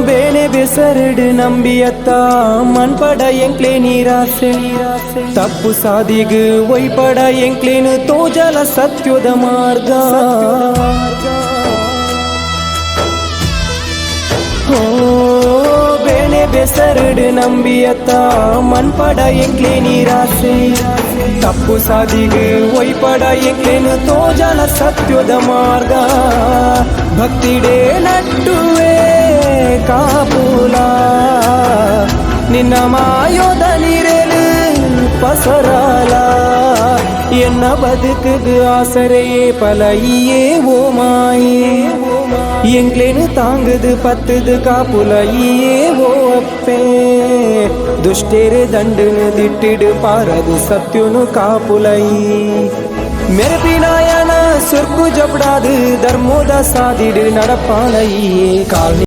ಬೇನೆ ಬೆಸರಡು ನಂಬಿಯತ್ತ ಮನ್ಪಡ ಎಂಕ್ಲೆ ನೀರಾಸೆ ತಪ್ಪು ಸಾದಿಗು ಒಯ್ಪಡ ಎಂಕ್ಲೇನು ತೋಜಲ ಸತ್ಯದ ಮಾರ್ಗ ಬೇನೆ ಬೆಸರಡು ನಂಬಿಯತ್ತ ಮನ್ಪಡ ಎಂಕ್ಲೆ ನೀರಾಸೆ ತಪ್ಪು ಸಾದಿಗು ಒಯ್ಪಡ ಎಂಕ್ಲೇನು ತೋಜಲ ಸತ್ಯದ ಮಾರ್ಗ ಭಕ್ತಿಡೇ ನಟ್ಟುವೆ ಕಾಪುಲ ನಿನ್ನ ಮಾಯೋದ ನೀರೇಲು ಪಸರಾಲ ಎನ್ನ ಬದುಕುಗು ಆಸರೆಯೇ ಪಲೈಯೇ ಓ ಮಾಯೇ ಎಂಕ್ಲೇನು ತಾಂಗದು ಪತ್ತದು ಕಾಪುಲೈಯೇ ಓ ಅಪ್ಪೇ ದುಷ್ಟೇರೆ ದಂಡನು ದಿಟ್ಟಿಡು ಪಾರದು ಸತ್ಯುನು ಕಾಪುಲೈ ಮೆರಪಿನಾಯನ ಸುರ್ಕು ಜಪಡಾದು ಧರ್ಮೋದ ಸಾದಿಡು ನಡಪಾಲೈಯೇ ಕಾಲ್